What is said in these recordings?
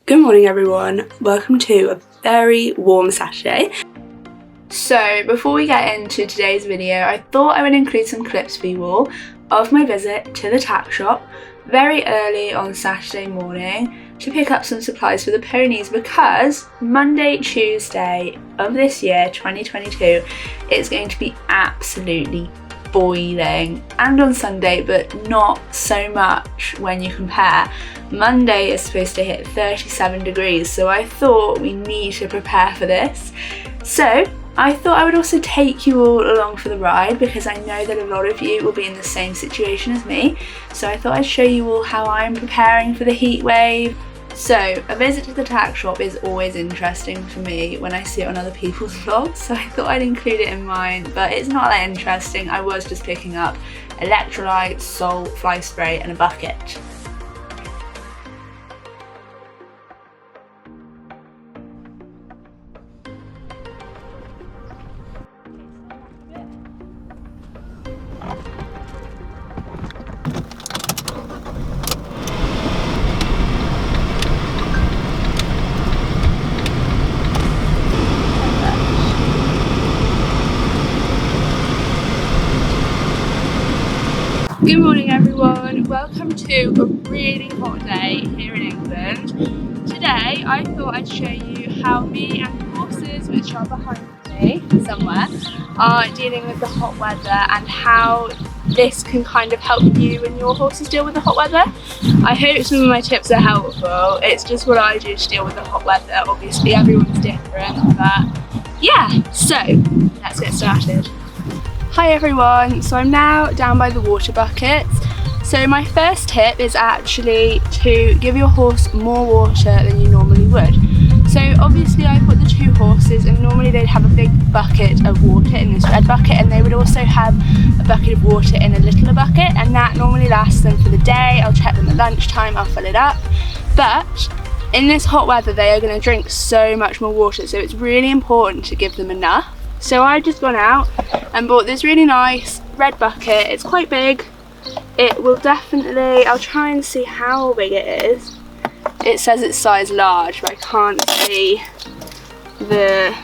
Good morning everyone, welcome to a very warm Saturday. So before we get into today's video, I thought I would include some clips for you all of my visit to the tack shop very early on Saturday morning to pick up some supplies for the ponies, because Monday, Tuesday of this year, 2022, it's going to be absolutely boiling, and on Sunday, but not so much when you compare. Monday is supposed to hit 37 degrees, so I thought we need to prepare for this. So I thought I would also take you all along for the ride, because I know that a lot of you will be in the same situation as me. So I thought I'd show you all how I'm preparing for the heat wave. So a visit to the tack shop is always interesting for me when I see it on other people's vlogs, so I thought I'd include it in mine, but it's not that interesting. I was just picking up electrolytes, salt, fly spray and a bucket. Good morning everyone, welcome to a really hot day here in England. Today I thought I'd show you how me and the horses, which are behind me somewhere, are dealing with the hot weather and how this can kind of help you and your horses deal with the hot weather. I hope some of my tips are helpful. It's just what I do to deal with the hot weather. Obviously everyone's different, but yeah, so let's get started. Hi everyone, so I'm now down by the water buckets. So my first tip is actually to give your horse more water than you normally would. So obviously I've got the two horses, and normally they'd have a big bucket of water in this red bucket, and they would also have a bucket of water in a littler bucket, and that normally lasts them for the day. I'll check them at lunchtime, I'll fill it up. But in this hot weather they are going to drink so much more water, so it's really important to give them enough. So I've just gone out and bought this really nice red bucket. It's quite big. It will definitely, I'll try and see how big it is. It says it's size large, but I can't see the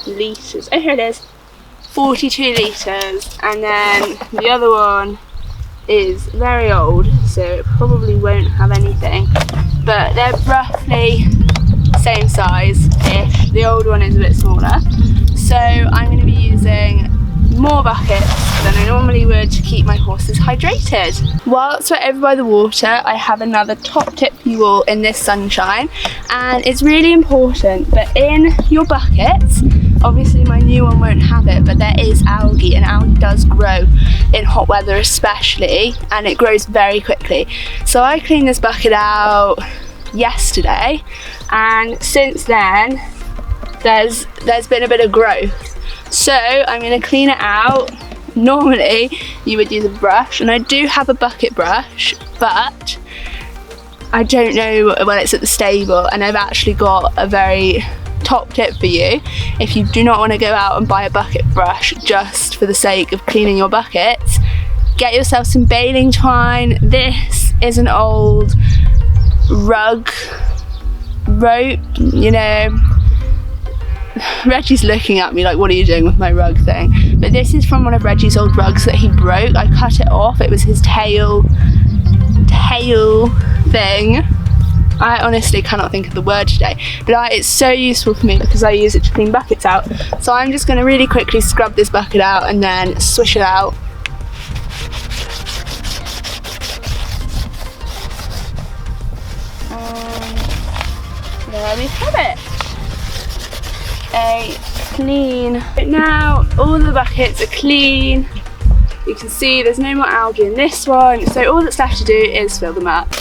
litres. Oh, here it is. 42 litres. And then the other one is very old, so it probably won't have anything. But they're roughly same size-ish. The old one is a bit smaller. So I'm going to be using more buckets than I normally would to keep my horses hydrated. Whilst we're over by the water, I have another top tip for you all in this sunshine, and it's really important, but in your buckets, obviously my new one won't have it, but there is algae, and algae does grow in hot weather especially, and it grows very quickly. So I cleaned this bucket out yesterday, and since then there's been a bit of growth. So I'm going to clean it out. Normally you would use a brush, and I do have a bucket brush, but I don't know when it's at the stable, and I've actually got a very top tip for you. If you do not want to go out and buy a bucket brush just for the sake of cleaning your buckets, get yourself some baling twine. This is an old rope, you know. Reggie's looking at me like, what are you doing with my rug thing? But this is from one of Reggie's old rugs that he broke. I cut it off. It was his tail thing. I honestly cannot think of the word today, but it's so useful for me because I use it to clean buckets out. So I'm just going to really quickly scrub this bucket out and then swish it out. And there we have it. A clean. Now all the buckets are clean. You can see there's no more algae in this one, so all that's left to do is fill them up.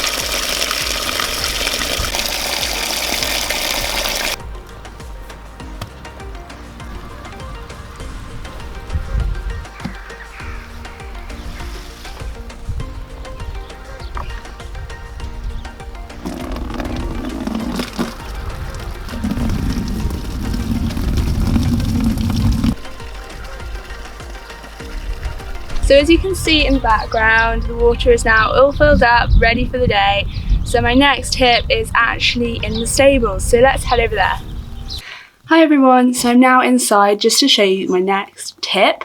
So as you can see in the background, the water is now all filled up, ready for the day. So my next tip is actually in the stables, so let's head over there. Hi everyone, so I'm now inside just to show you my next tip.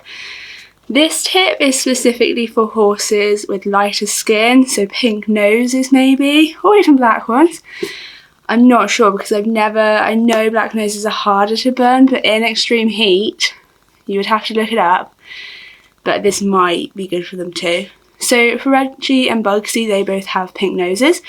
This tip is specifically for horses with lighter skin, so pink noses maybe, or even black ones. I'm not sure because I know black noses are harder to burn, but in extreme heat, you would have to look it up, but this might be good for them too. So for Reggie and Bugsy, they both have pink noses.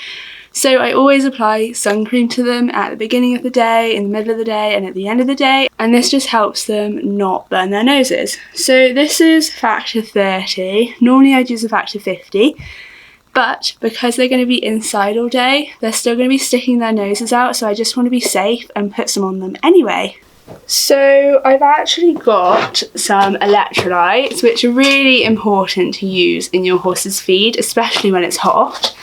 So I always apply sun cream to them at the beginning of the day, in the middle of the day, and at the end of the day. And this just helps them not burn their noses. So this is factor 30. Normally I'd use a factor 50. But because they're going to be inside all day, they're still going to be sticking their noses out. So I just want to be safe and put some on them anyway. So I've actually got some electrolytes, which are really important to use in your horse's feed, especially when it's hot.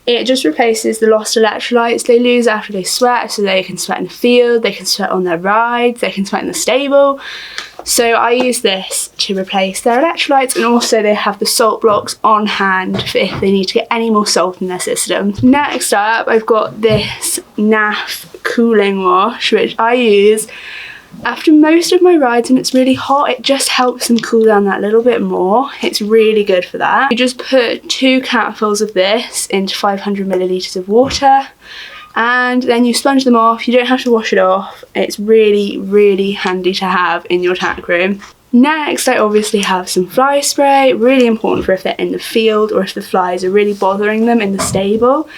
It just replaces the lost electrolytes they lose after they sweat, so they can sweat in the field, they can sweat on their rides, they can sweat in the stable. So I use this to replace their electrolytes, and also they have the salt blocks on hand for if they need to get any more salt in their system. Next up, I've got this NAF cooling wash, which I use after most of my rides when it's really hot. It just helps them cool down that little bit more. It's really good for that. You just put 2 capfuls of this into 500 millilitres of water, and then you sponge them off. You don't have to wash it off. It's really, really handy to have in your tack room. Next, I obviously have some fly spray, really important for if they're in the field or if the flies are really bothering them in the stable.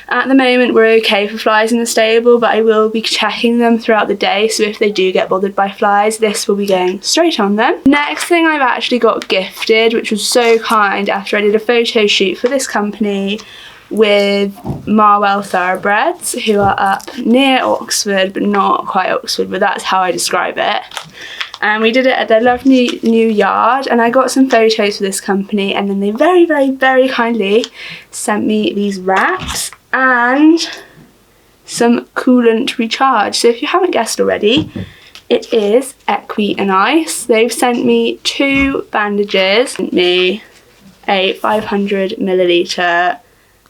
At the moment, we're okay for flies in the stable, but I will be checking them throughout the day, so if they do get bothered by flies, this will be going straight on them. Next thing I've actually got gifted, which was so kind after I did a photo shoot for this company with Marwell thoroughbreds, who are up near Oxford, but not quite Oxford, but that's how I describe it. And we did it at their lovely new yard, and I got some photos for this company, and then they very, very, very kindly sent me these wraps and some coolant recharge. So if you haven't guessed already, it is equine ice. They've sent me 2 bandages, sent me a 500 millilitre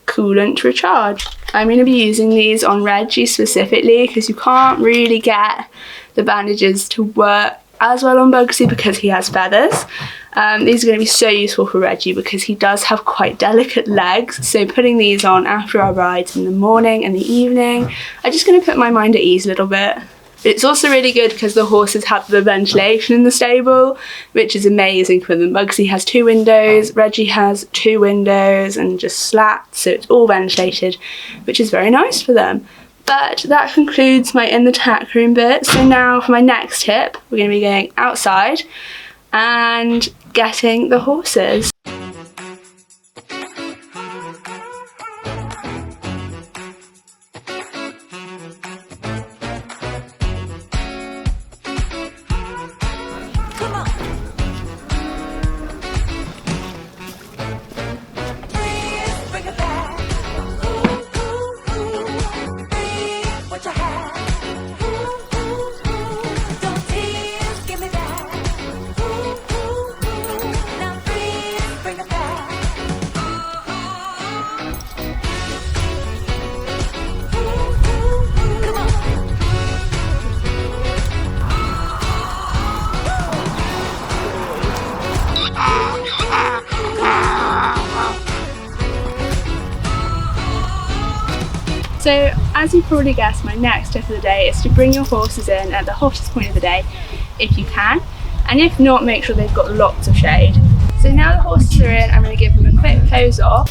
coolant recharge. I'm going to be using these on Reggie specifically because you can't really get the bandages to work as well on Bugsy because he has feathers. These are going to be so useful for Reggie because he does have quite delicate legs, so putting these on after our rides in the morning and the evening, I'm just going to put my mind at ease a little bit. It's also really good because the horses have the ventilation in the stable, which is amazing for them. Bugsy has 2 windows, Reggie has 2 windows and just slats, so it's all ventilated, which is very nice for them. But that concludes my in the tack room bit. So now for my next tip, we're going to be going outside and getting the horses. So as you probably guessed, my next tip of the day is to bring your horses in at the hottest point of the day if you can, and if not, make sure they've got lots of shade. So now the horses are in, I'm going to give them a quick close off.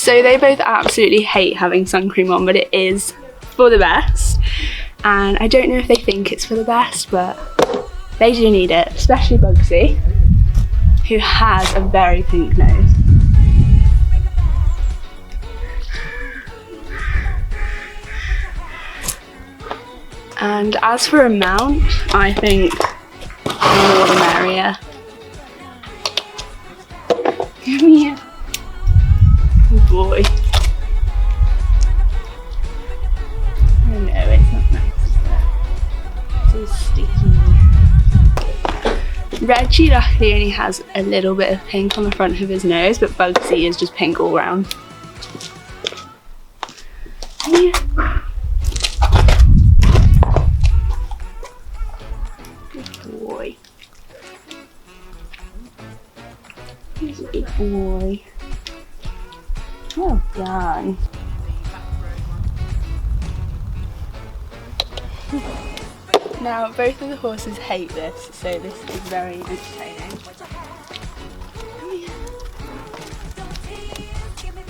So they both absolutely hate having sun cream on, but it is for the best. And I don't know if they think it's for the best, but they do need it, especially Bugsy, who has a very pink nose. And as for a mount, I think the more the merrier. Come here. Good boy. Oh no, it's not nice, is it? It's all sticky. Reggie luckily only has a little bit of pink on the front of his nose, but Bugsy is just pink all round. Yeah. Good boy. He's a good boy. Well done. Now both of the horses hate this, so this is very entertaining.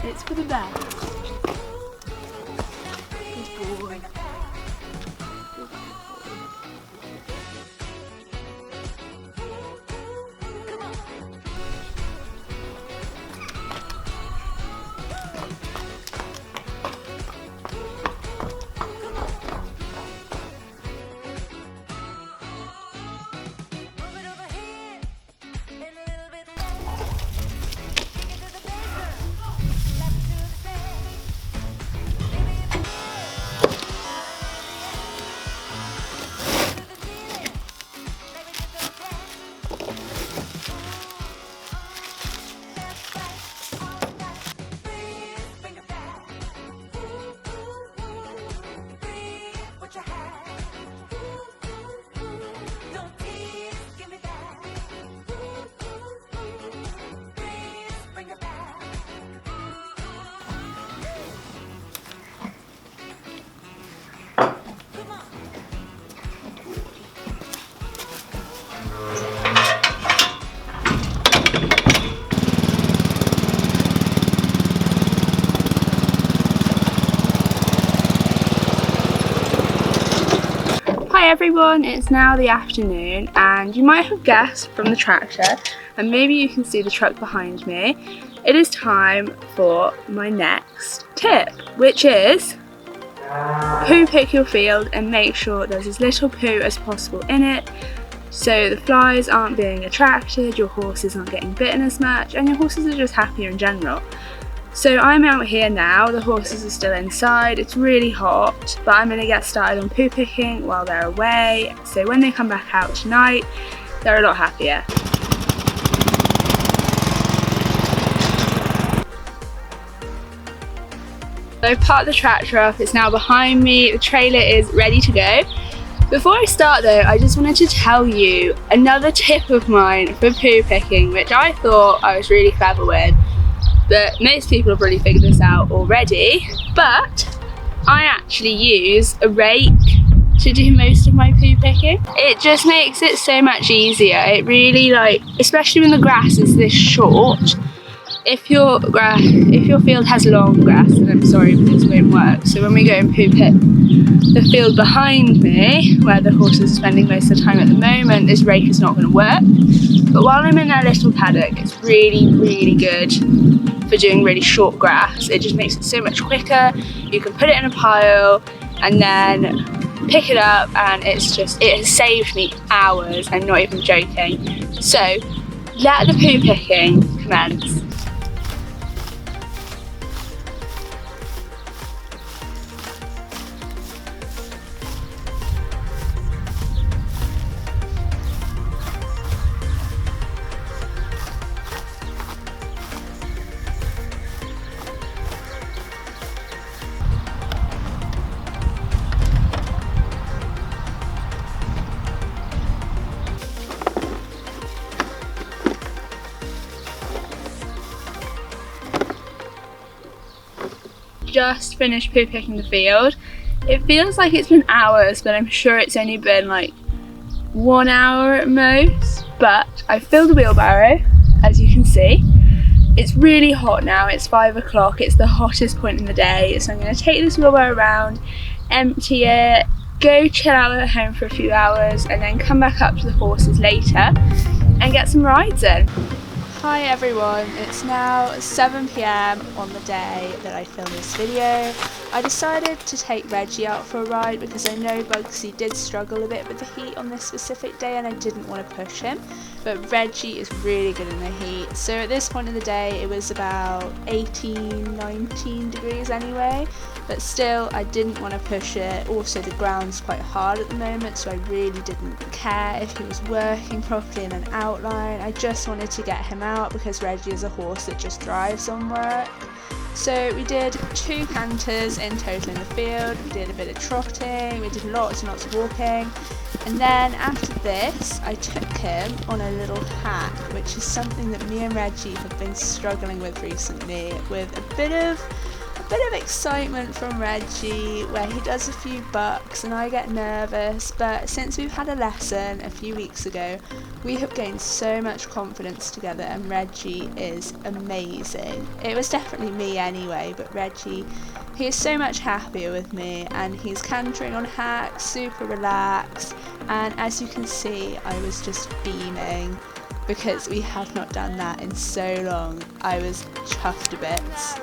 It's for the best. Good boy. Hi everyone, it's now the afternoon and you might have guessed from the tractor and maybe you can see the truck behind me. It is time for my next tip, which is poo pick your field and make sure there's as little poo as possible in it so the flies aren't being attracted, your horses aren't getting bitten as much and your horses are just happier in general. So I'm out here now, the horses are still inside, it's really hot, but I'm going to get started on poo picking while they're away, so when they come back out tonight, they're a lot happier. So I've parked the tractor up, it's now behind me, the trailer is ready to go. Before I start though, I just wanted to tell you another tip of mine for poo picking, which I thought I was really clever with. But most people have really figured this out already, but I actually use a rake to do most of my poo picking. It just makes it so much easier. It really, especially when the grass is this short, if your field has long grass, then I'm sorry, but this won't work. So when we go and poo pick the field behind me, where the horses are spending most of the time at the moment, this rake is not going to work. But while I'm in their little paddock, it's really, really good for doing really short grass. It just makes it so much quicker. You can put it in a pile and then pick it up, and it has saved me hours, I'm not even joking. So let the poo picking commence. Just finished poo picking the field. It feels like it's been hours, but I'm sure it's only been like 1 hour at most. But I filled the wheelbarrow, as you can see. It's really hot now, it's 5 o'clock, it's the hottest point in the day, so I'm going to take this wheelbarrow around, empty it, go chill out at home for a few hours, and then come back up to the horses later and get some rides in. Hi everyone, it's now 7 PM on the day that I filmed this video. I decided to take Reggie out for a ride because I know Bugsy did struggle a bit with the heat on this specific day and I didn't want to push him, but Reggie is really good in the heat. So at this point in the day it was about 18-19 degrees anyway, but still I didn't want to push it. Also the ground's quite hard at the moment, so I really didn't care if he was working properly in an outline. I just wanted to get him out because Reggie is a horse that just thrives on work. So we did 2 canters in total in the field, we did a bit of trotting, we did lots and lots of walking, and then after this I took him on a little hack, which is something that me and Reggie have been struggling with recently, with a bit of excitement from Reggie where he does a few bucks and I get nervous, but since we've had a lesson a few weeks ago we have gained so much confidence together and Reggie is amazing. It was definitely me anyway, but Reggie, he is so much happier with me and he's cantering on hacks, super relaxed, and as you can see I was just beaming because we have not done that in so long. I was chuffed to bits.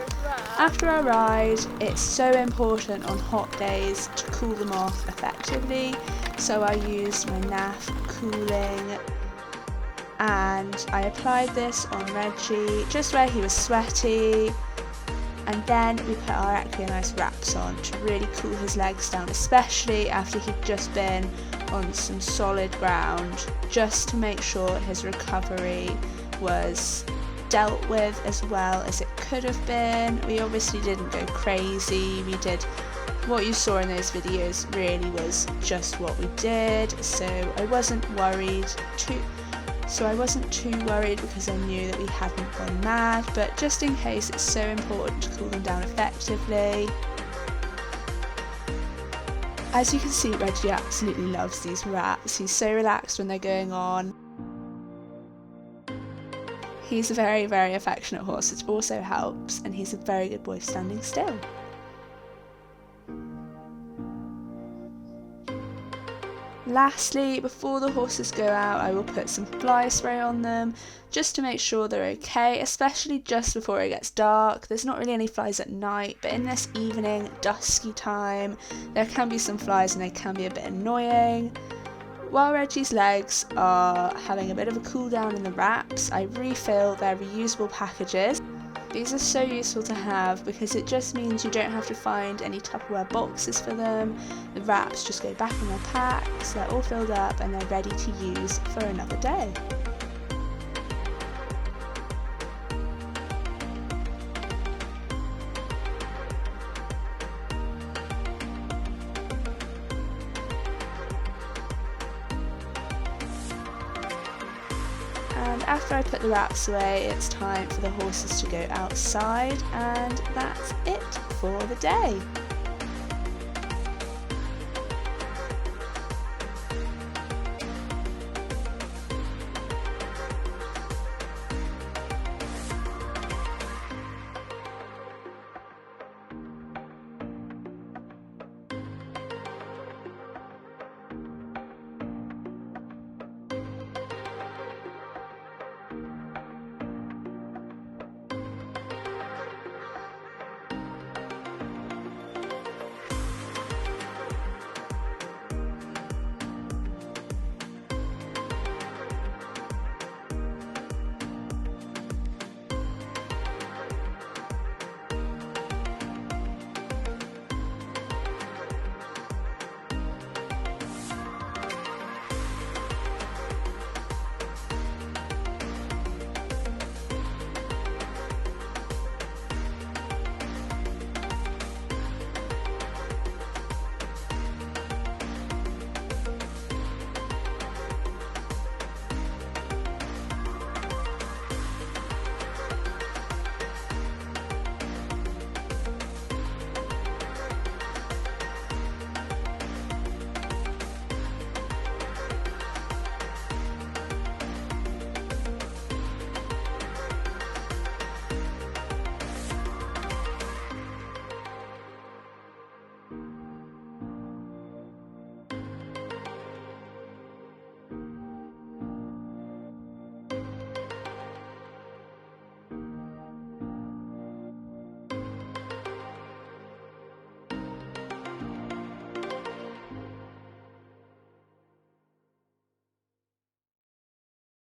After our ride, it's so important on hot days to cool them off effectively, so I used my NAF cooling and I applied this on Reggie just where he was sweaty, and then we put our equestrian ice wraps on to really cool his legs down, especially after he'd just been on some solid ground, just to make sure his recovery was dealt with as well as it could have been. We obviously didn't go crazy, we did what you saw in those videos really was just what we did, so I wasn't too worried because I knew that we hadn't gone mad, but just in case it's so important to cool them down effectively. As you can see, Reggie absolutely loves these wraps. He's so relaxed when they're going on. He's a very, very affectionate horse, which also helps, and he's a very good boy standing still. Lastly, before the horses go out, I will put some fly spray on them just to make sure they're okay, especially just before it gets dark. There's not really any flies at night, but in this evening, dusky time, there can be some flies and they can be a bit annoying. While Reggie's legs are having a bit of a cool down in the wraps, I refill their reusable packages. These are so useful to have because it just means you don't have to find any Tupperware boxes for them. The wraps just go back in their packs, they're all filled up and they're ready to use for another day. And after I put the wraps away, it's time for the horses to go outside, and that's it for the day.